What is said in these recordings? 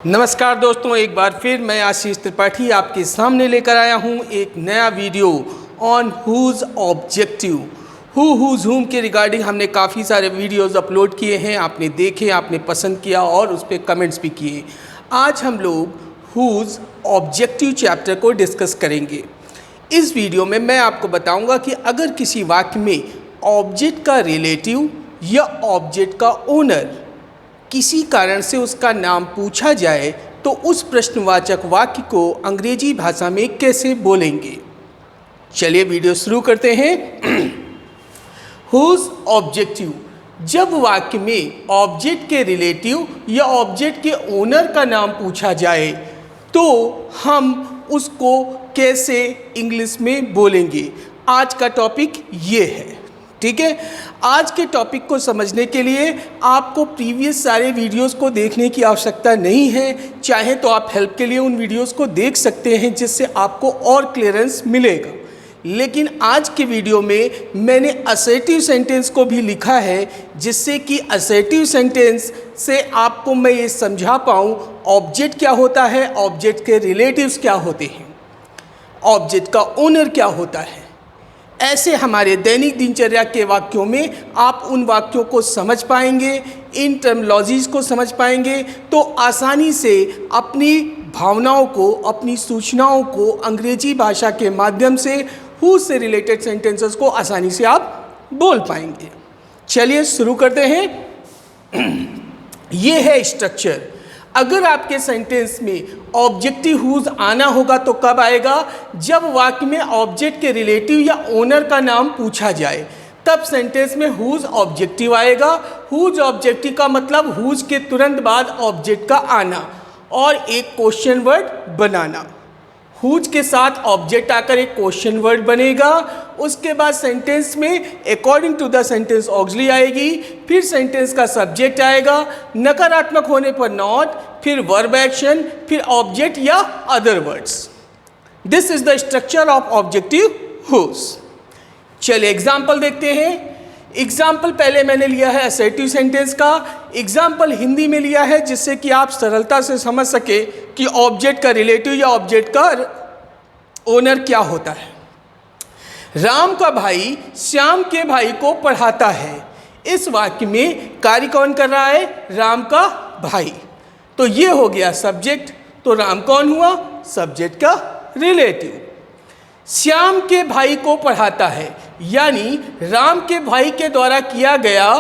नमस्कार दोस्तों, एक बार फिर मैं आशीष त्रिपाठी आपके सामने लेकर आया हूं एक नया video on whose objective. Whose whom के रिगार्डिंग हमने काफ़ी सारे वीडियोस अपलोड किए हैं, आपने देखे, आपने पसंद किया और उस पर कमेंट्स भी किए। आज हम लोग हुज ऑब्जेक्टिव चैप्टर को डिस्कस करेंगे। इस वीडियो में मैं आपको बताऊंगा कि अगर किसी वाक्य में ऑब्जेक्ट का रिलेटिव या ऑब्जेक्ट का ओनर किसी कारण से उसका नाम पूछा जाए तो उस प्रश्नवाचक वाक्य को अंग्रेजी भाषा में कैसे बोलेंगे। चलिए वीडियो शुरू करते हैं। हुज ऑब्जेक्टिव, जब वाक्य में ऑब्जेक्ट के रिलेटिव या ऑब्जेक्ट के ओनर का नाम पूछा जाए तो हम उसको कैसे इंग्लिश में बोलेंगे। आज का टॉपिक ये है, ठीक है। आज के टॉपिक को समझने के लिए आपको प्रीवियस सारे वीडियोस को देखने की आवश्यकता नहीं है। चाहे तो आप हेल्प के लिए उन वीडियोस को देख सकते हैं, जिससे आपको और क्लियरेंस मिलेगा। लेकिन आज के वीडियो में मैंने असर्टिव सेंटेंस को भी लिखा है, जिससे कि असर्टिव सेंटेंस से आपको मैं ये समझा पाऊँ ऑब्जेक्ट क्या होता है, ऑब्जेक्ट के रिलेटिव्स क्या होते हैं, ऑब्जेक्ट का ओनर क्या होता है। ऐसे हमारे दैनिक दिनचर्या के वाक्यों में आप उन वाक्यों को समझ पाएंगे, इन टर्मिनोलॉजीज को समझ पाएंगे, तो आसानी से अपनी भावनाओं को, अपनी सूचनाओं को अंग्रेजी भाषा के माध्यम से हु से रिलेटेड सेंटेंसेस को आसानी से आप बोल पाएंगे। चलिए शुरू करते हैं। ये है स्ट्रक्चर। अगर आपके सेंटेंस में ऑब्जेक्टिव हुज आना होगा तो कब आएगा? जब वाक्य में ऑब्जेक्ट के रिलेटिव या ओनर का नाम पूछा जाए, तब सेंटेंस में हुज ऑब्जेक्टिव आएगा। हुज ऑब्जेक्टिव का मतलब हुज के तुरंत बाद ऑब्जेक्ट का आना और एक क्वेश्चन वर्ड बनाना। हुज के साथ ऑब्जेक्ट आकर एक क्वेश्चन वर्ड बनेगा। उसके बाद सेंटेंस में according to the sentence auxiliary आएगी, फिर सेंटेंस का सब्जेक्ट आएगा, नकारात्मक होने पर नॉट, फिर वर्ब एक्शन, फिर ऑब्जेक्ट या other words. This is the structure of objective whose. चलिए एग्जाम्पल देखते हैं। एग्जाम्पल पहले मैंने लिया है असर्टिव सेंटेंस का, एग्जाम्पल हिंदी में लिया है, जिससे कि आप सरलता से समझ सके कि ऑब्जेक्ट का रिलेटिव या ऑब्जेक्ट का ओनर क्या होता है। राम का भाई श्याम के भाई को पढ़ाता है। इस वाक्य में कार्य कौन कर रहा है? राम का भाई। तो ये हो गया सब्जेक्ट। तो राम कौन हुआ? सब्जेक्ट का रिलेटिव। श्याम के भाई को पढ़ाता है, यानी राम के भाई के द्वारा किया गया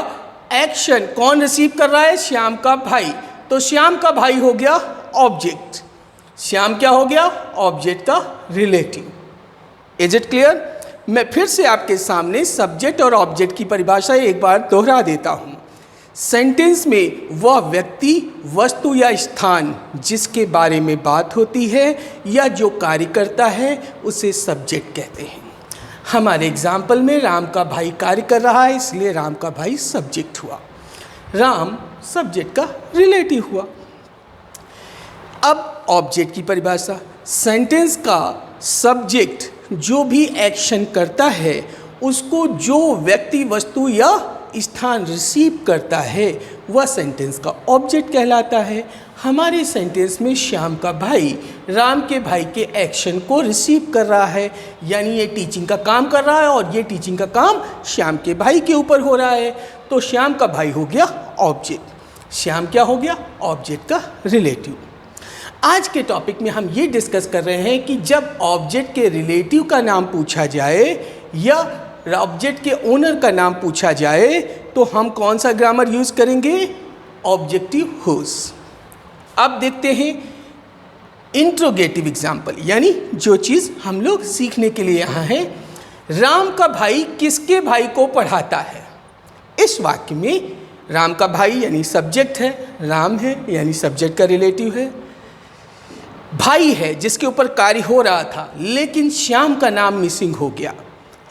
एक्शन कौन रिसीव कर रहा है? श्याम का भाई। तो श्याम का भाई हो गया ऑब्जेक्ट। श्याम क्या हो गया? ऑब्जेक्ट का रिलेटिव। Is it clear? मैं फिर से आपके सामने सब्जेक्ट और ऑब्जेक्ट की परिभाषा एक बार दोहरा देता हूँ। सेंटेंस में वह व्यक्ति, वस्तु या स्थान जिसके बारे में बात होती है या जो कार्य करता है उसे सब्जेक्ट कहते हैं। हमारे एग्जाम्पल में राम का भाई कार्य कर रहा है, इसलिए राम का भाई सब्जेक्ट हुआ। राम सब्जेक्ट का रिलेटिव हुआ। अब ऑब्जेक्ट की परिभाषा। सेंटेंस का सब्जेक्ट जो भी एक्शन करता है उसको जो व्यक्ति, वस्तु या स्थान रिसीव करता है वह सेंटेंस का ऑब्जेक्ट कहलाता है। हमारे सेंटेंस में श्याम का भाई राम के भाई के एक्शन को रिसीव कर रहा है, यानी ये टीचिंग का काम कर रहा है और ये टीचिंग का काम श्याम के भाई के ऊपर हो रहा है। तो श्याम का भाई हो गया ऑब्जेक्ट। श्याम क्या हो गया? ऑब्जेक्ट का रिलेटिव। आज के टॉपिक में हम ये डिस्कस कर रहे हैं कि जब ऑब्जेक्ट के रिलेटिव का नाम पूछा जाए या ऑब्जेक्ट के ओनर का नाम पूछा जाए तो हम कौन सा ग्रामर यूज करेंगे? Objective whose. अब देखते हैं इंट्रोगेटिव एग्जाम्पल, यानी जो चीज़ हम लोग सीखने के लिए यहाँ हैं। राम का भाई किसके भाई को पढ़ाता है? इस वाक्य में राम का भाई यानी सब्जेक्ट है, राम है यानी सब्जेक्ट का रिलेटिव है, भाई है जिसके ऊपर कार्य हो रहा था, लेकिन श्याम का नाम मिसिंग हो गया,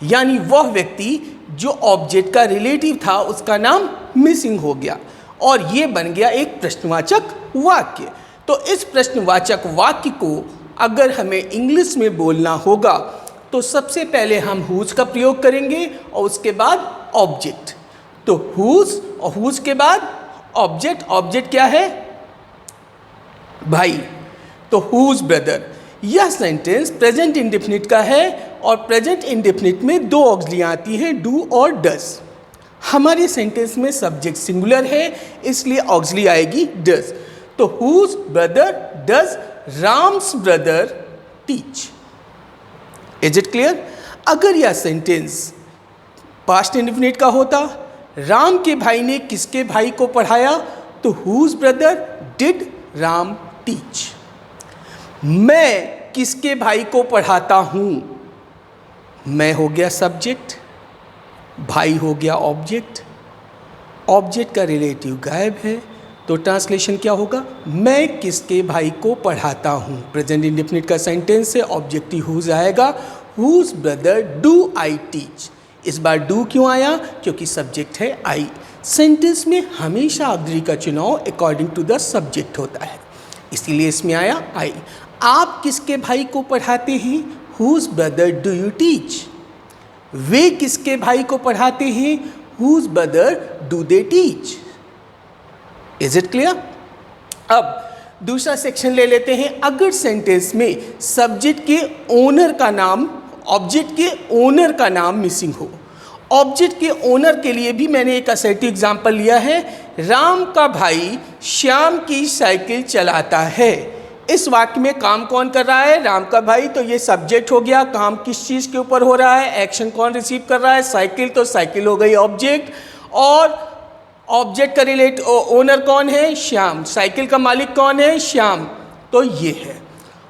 यानी वह व्यक्ति जो ऑब्जेक्ट का रिलेटिव था उसका नाम मिसिंग हो गया और ये बन गया एक प्रश्नवाचक वाक्य। तो इस प्रश्नवाचक वाक्य को अगर हमें इंग्लिश में बोलना होगा तो सबसे पहले हम हुज का प्रयोग करेंगे और उसके बाद ऑब्जेक्ट। तो हुज और हुज के बाद ऑब्जेक्ट। ऑब्जेक्ट क्या है? भाई, तो हुज ब्रदर। यह सेंटेंस प्रेजेंट इंडेफिनिट का है और प्रेजेंट इंडेफिनिट में दो ऑक्सिलियाँ आती हैं, डू और डज। हमारे सेंटेंस में सब्जेक्ट सिंगुलर है इसलिए ऑक्सिली आएगी डज। तो whose brother does Ram's brother teach. Is it clear? अगर यह सेंटेंस पास्ट इंडेफिनिट का होता, राम के भाई ने किसके भाई को पढ़ाया, तो whose brother did Ram teach. मैं किसके भाई को पढ़ाता हूं, मैं हो गया सब्जेक्ट, भाई हो गया ऑब्जेक्ट, ऑब्जेक्ट का रिलेटिव गायब है, तो ट्रांसलेशन क्या होगा, मैं किसके भाई को पढ़ाता हूँ। प्रेजेंट इंडेफिनिट का सेंटेंस है, ऑब्जेक्टिव हुज आएगा, whose brother do I teach. इस बार डू क्यों आया, क्योंकि सब्जेक्ट है आई। सेंटेंस में हमेशा ऑक्सिलरी का चुनाव अकॉर्डिंग टू द सब्जेक्ट होता है, इसीलिए इसमें आया आई। आप किसके भाई को पढ़ाते हैं, whose brother do you teach. वे किसके भाई को पढ़ाते हैं, whose brother do they teach. Is it clear? अब दूसरा सेक्शन ले लेते हैं। अगर सेंटेंस में सब्जेक्ट के ओनर का नाम, ऑब्जेक्ट के ओनर का नाम मिसिंग हो। ऑब्जेक्ट के ओनर के लिए भी मैंने एक असर्टिव एग्जांपल लिया है, राम का भाई श्याम की साइकिल चलाता है। इस वाक्य में काम कौन कर रहा है, राम का भाई, तो ये सब्जेक्ट हो गया। काम किस चीज़ के ऊपर हो रहा है, एक्शन कौन रिसीव कर रहा है, साइकिल, तो साइकिल हो गई ऑब्जेक्ट। और ऑब्जेक्ट का रिलेट ओनर कौन है, श्याम। साइकिल का मालिक कौन है, श्याम, तो ये है।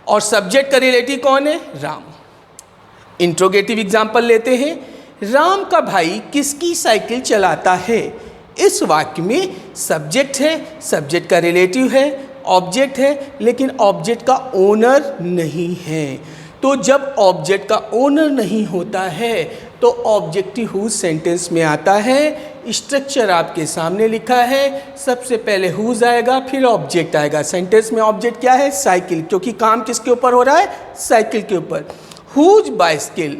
और सब्जेक्ट का रिलेटिव कौन है, राम। इंट्रोगेटिव एग्जाम्पल लेते हैं, राम का भाई किसकी साइकिल चलाता है। इस वाक्य में सब्जेक्ट है, सब्जेक्ट का रिलेटिव है, ऑब्जेक्ट है, लेकिन ऑब्जेक्ट का ओनर नहीं है। तो जब ऑब्जेक्ट का ओनर नहीं होता है तो ऑब्जेक्टिव हुज सेंटेंस में आता है। स्ट्रक्चर आपके सामने लिखा है, सबसे पहले हुज आएगा, फिर ऑब्जेक्ट आएगा। सेंटेंस में ऑब्जेक्ट क्या है, साइकिल, क्योंकि काम किसके ऊपर हो रहा है, साइकिल के ऊपर। हुज बाइसिकल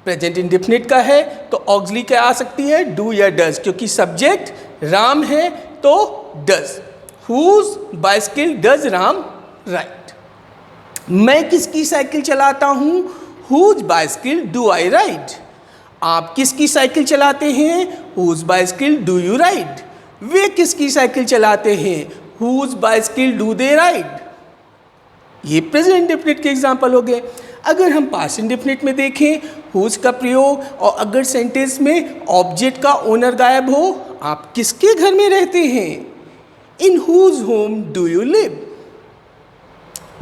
प्रेजेंट इंडेफिनिट का है, तो ऑक्सिलरी क्या आ सकती है, डू या डज, क्योंकि सब्जेक्ट राम है तो does. Whose bicycle does Ram ride. मैं किसकी साइकिल चलाता हूँ, whose bicycle do I ride. आप किसकी साइकिल चलाते हैं, whose bicycle do you ride. वे किसकी साइकिल चलाते हैं, whose bicycle do they ride. ये प्रेजेंट इंडेफिनिट के एग्जाम्पल हो गए। अगर हम पास्ट इंडेफिनिट में देखें, हुज का प्रयोग, और अगर सेंटेंस में ऑब्जेक्ट का ओनर गायब हो, आप किसके घर में रहते हैं, in whose home do you live.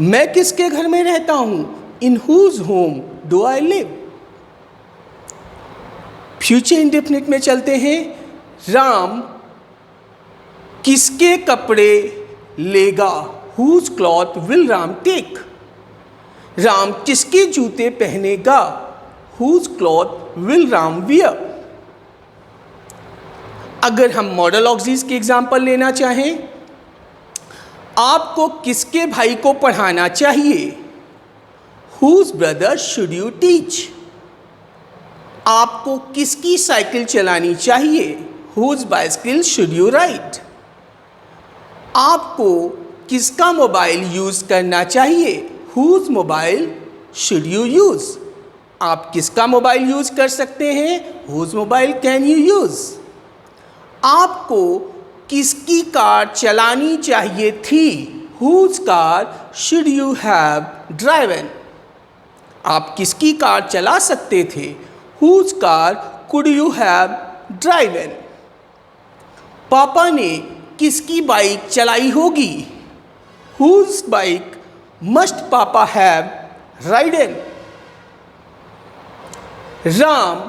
मैं किसके घर में रहता हूं, in whose home do I live. Future indefinite में चलते हैं, राम किसके कपड़े लेगा, whose cloth will Ram take. Ram किसके जूते पहनेगा, whose cloth will Ram wear. अगर हम मॉडल ऑक्सिलरीज के एग्जाम्पल लेना चाहें, आपको किसके भाई को पढ़ाना चाहिए, whose brother should you teach. आपको किसकी साइकिल चलानी चाहिए, whose bicycle should you ride. आपको किसका मोबाइल यूज करना चाहिए, whose mobile should you use. आप किसका मोबाइल यूज कर सकते हैं, whose mobile can you use. आपको किसकी कार चलानी चाहिए थी, whose car should you have driven. आप किसकी कार चला सकते थे, whose car could you have driven. पापा ने किसकी बाइक चलाई होगी, हुज बाइक मस्ट पापा हैव राइडन। राम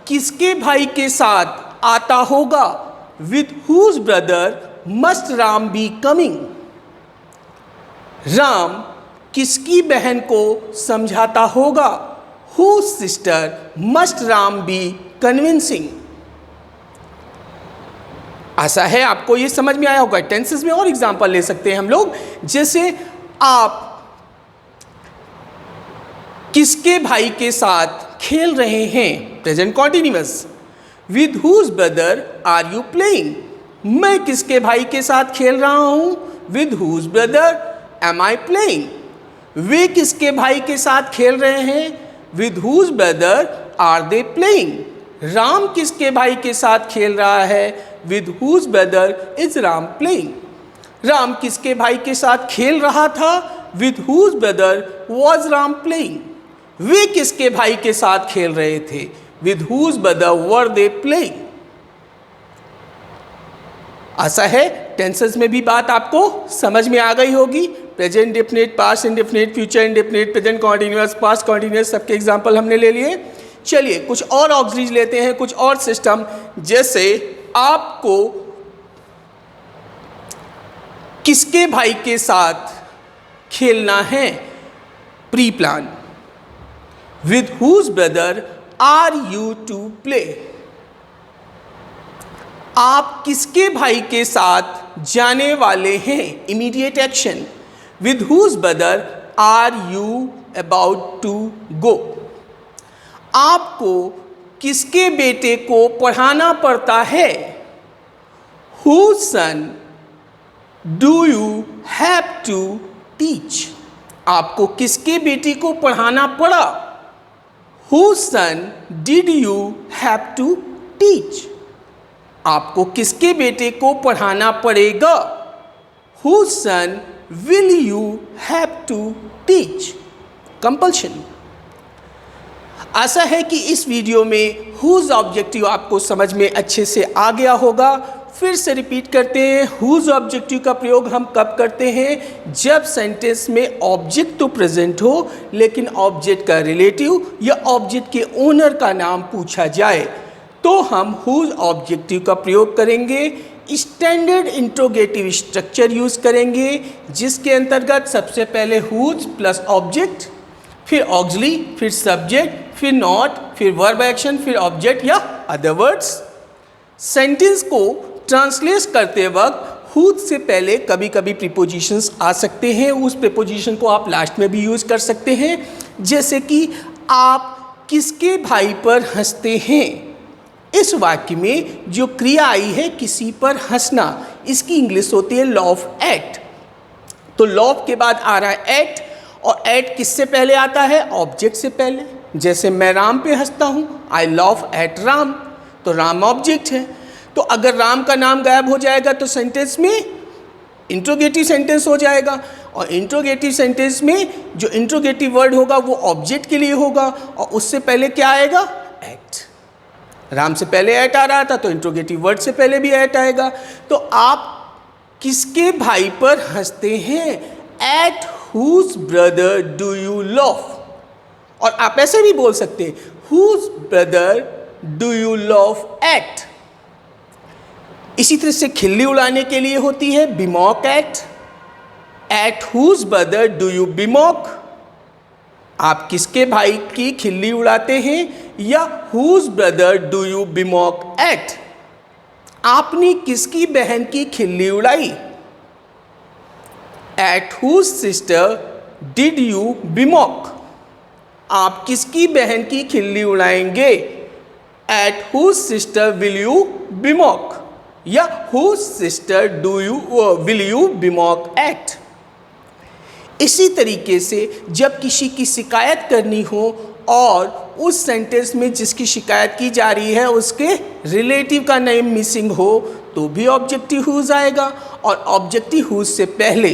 किसके भाई के साथ आता होगा, with whose brother must Ram be coming. Ram किसकी बहन को समझाता होगा, whose sister must Ram be convincing. आशा है आपको ये समझ में आया होगा। टेंसेस में और एग्जांपल ले सकते हैं हम लोग, जैसे आप किसके भाई के साथ खेल रहे हैं, present continuous, with whose brother are you playing. मैं किसके भाई के साथ खेल रहा हूं, with whose brother am I playing? वे किसके भाई के साथ खेल रहे हैं? With whose brother are they playing? Ram किसके भाई के साथ खेल रहा है? With whose brother is Ram playing? Ram किसके भाई के साथ खेल रहा था? With whose brother was Ram playing? वे किसके भाई के साथ खेल रहे थे? With whose brother were they playing? आशा है टेंसेस में भी बात आपको समझ में आ गई होगी। Present indefinite, past indefinite, future indefinite, present continuous, past continuous, सबके एग्जाम्पल हमने ले लिए। चलिए कुछ और ऑक्सिलरीज लेते हैं, कुछ और सिस्टम। जैसे आपको किसके भाई के साथ खेलना है? Pre plan. With whose brother are you to play? आप किसके भाई के साथ जाने वाले हैं? Immediate action. With whose brother are you about to go? आपको किसके बेटे को पढ़ाना पड़ता है? Whose son do you have to teach? आपको किसके बेटी को पढ़ाना पड़ा? Whose son did you have to teach? आपको किसके बेटे को पढ़ाना पड़ेगा? Whose son will you have to teach? Compulsion. आशा है कि इस वीडियो में हुज ऑब्जेक्टिव आपको समझ में अच्छे से आ गया होगा। फिर से रिपीट करते हैं, हुज ऑब्जेक्टिव का प्रयोग हम कब करते हैं? जब सेंटेंस में ऑब्जेक्ट तो प्रेजेंट हो लेकिन ऑब्जेक्ट का रिलेटिव या ऑब्जेक्ट के ओनर का नाम पूछा जाए तो हम हुज ऑब्जेक्टिव का प्रयोग करेंगे। स्टैंडर्ड इंट्रोगेटिव स्ट्रक्चर यूज करेंगे जिसके अंतर्गत सबसे पहले हुज प्लस ऑब्जेक्ट, फिर ऑक्सिलरी, फिर सब्जेक्ट, फिर नॉट, फिर वर्ब एक्शन, फिर ऑब्जेक्ट या अदर वर्ड्स। सेंटेंस को ट्रांसलेट करते वक्त हुज से पहले कभी कभी प्रीपोजिशंस आ सकते हैं। उस प्रीपोजिशन को आप लास्ट में भी यूज कर सकते हैं। जैसे कि आप किसके भाई पर हंसते हैं? इस वाक्य में जो क्रिया आई है किसी पर हंसना, इसकी इंग्लिश होती है लॉफ एट। तो लॉफ के बाद आ रहा है एट, और एट किससे पहले आता है? ऑब्जेक्ट से पहले। जैसे मैं राम पे हंसता हूँ, आई लॉफ एट राम, तो राम ऑब्जेक्ट है। तो अगर राम का नाम गायब हो जाएगा तो सेंटेंस में इंट्रोगेटिव सेंटेंस हो जाएगा, और इंट्रोगेटिव सेंटेंस में जो इंट्रोगेटिव वर्ड होगा वो ऑब्जेक्ट के लिए होगा, और उससे पहले क्या आएगा? एट। राम से पहले एट आ रहा था तो इंट्रोगेटिव वर्ड से पहले भी एट आएगा। तो आप किसके भाई पर हंसते हैं? At whose brother do you laugh? और आप ऐसे भी बोल सकते हैं, whose brother do you laugh at? इसी तरह से खिल्ली उड़ाने के लिए होती है bemock at. At whose brother do you bemock? आप किसके भाई की खिल्ली उड़ाते हैं? या whose brother do you bemock at? आपने किसकी बहन की खिल्ली उड़ाई? At whose sister did you bemock? आप किसकी बहन की खिल्ली उड़ाएंगे? At whose sister will you bemock? या whose sister do you will you bemock at? इसी तरीके से जब किसी की शिकायत करनी हो और उस सेंटेंस में जिसकी शिकायत की जा रही है उसके रिलेटिव का नेम मिसिंग हो तो भी ऑब्जेक्टिव हुज आएगा, और ऑब्जेक्टिव हुज से पहले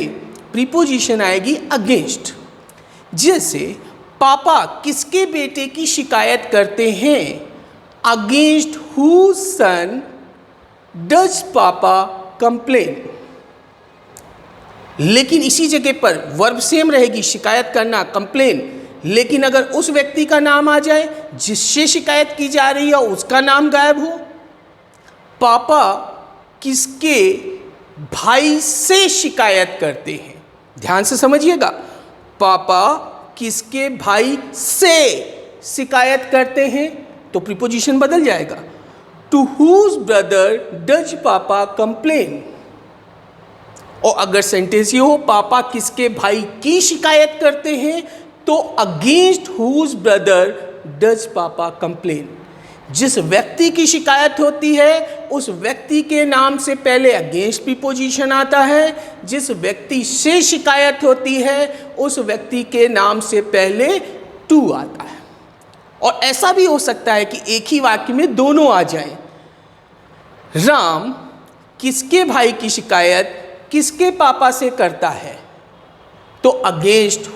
प्रीपोजिशन आएगी अगेंस्ट। जैसे पापा किसके बेटे की शिकायत करते हैं? अगेंस्ट हुज सन डज पापा कंप्लेन? लेकिन इसी जगह पर वर्ब सेम रहेगी, शिकायत करना, कंप्लेन। लेकिन अगर उस व्यक्ति का नाम आ जाए जिससे शिकायत की जा रही है उसका नाम गायब हो, पापा किसके भाई से शिकायत करते हैं? ध्यान से समझिएगा, पापा किसके भाई से शिकायत करते हैं तो प्रीपोजिशन बदल जाएगा। टू हुज ब्रदर डज पापा कंप्लेन? और अगर सेंटेंस ये हो पापा किसके भाई की शिकायत करते हैं तो अगेंस्ट हुज ब्रदर डज पापा कंप्लेन? जिस व्यक्ति की शिकायत होती है उस व्यक्ति के नाम से पहले अगेंस्ट प्रीपोजिशन आता है, जिस व्यक्ति से शिकायत होती है उस व्यक्ति के नाम से पहले टू आता है। और ऐसा भी हो सकता है कि एक ही वाक्य में दोनों आ जाएं। राम किसके भाई की शिकायत किसके पापा से करता है, तो against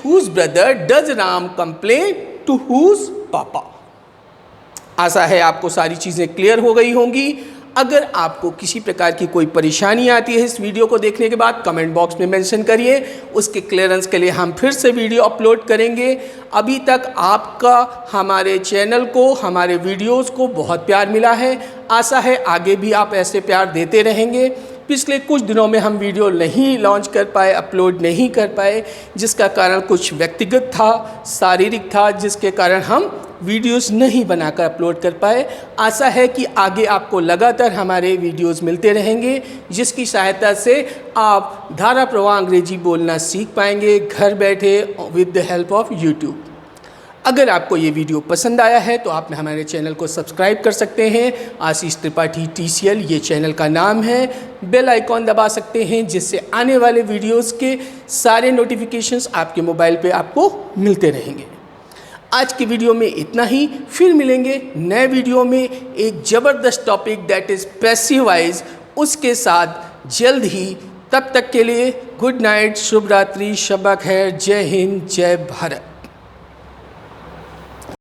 whose brother does Ram complain to whose papa. आशा है आपको सारी चीज़ें क्लियर हो गई होंगी। अगर आपको किसी प्रकार की कोई परेशानी आती है इस वीडियो को देखने के बाद, कमेंट बॉक्स में मेंशन करिए, उसके क्लियरेंस के लिए हम फिर से वीडियो अपलोड करेंगे। अभी तक आपका हमारे चैनल को, हमारे वीडियोस को बहुत प्यार मिला है। आशा है आगे भी आप ऐसे प्यार देते रहेंगे। पिछले कुछ दिनों में हम वीडियो नहीं लॉन्च कर पाए, अपलोड नहीं कर पाए, जिसका कारण कुछ व्यक्तिगत था, शारीरिक था, जिसके कारण हम वीडियोस नहीं बनाकर अपलोड कर पाए। आशा है कि आगे आपको लगातार हमारे वीडियोस मिलते रहेंगे, जिसकी सहायता से आप धारा प्रवाह अंग्रेजी बोलना सीख पाएंगे घर बैठे with the help of YouTube. अगर आपको ये वीडियो पसंद आया है तो आप हमारे चैनल को सब्सक्राइब कर सकते हैं। आशीष त्रिपाठी TCL ये चैनल का नाम है। बेल आइकॉन दबा सकते हैं, जिससे आने वाले वीडियोस के सारे नोटिफिकेशंस आपके मोबाइल पे आपको मिलते रहेंगे। आज की वीडियो में इतना ही, फिर मिलेंगे नए वीडियो में एक ज़बरदस्त topic that is passive voice उसके साथ जल्द ही। तब तक के लिए गुड नाइट, शुभ रात्रि, शब खैर, जय हिंद, जय भारत।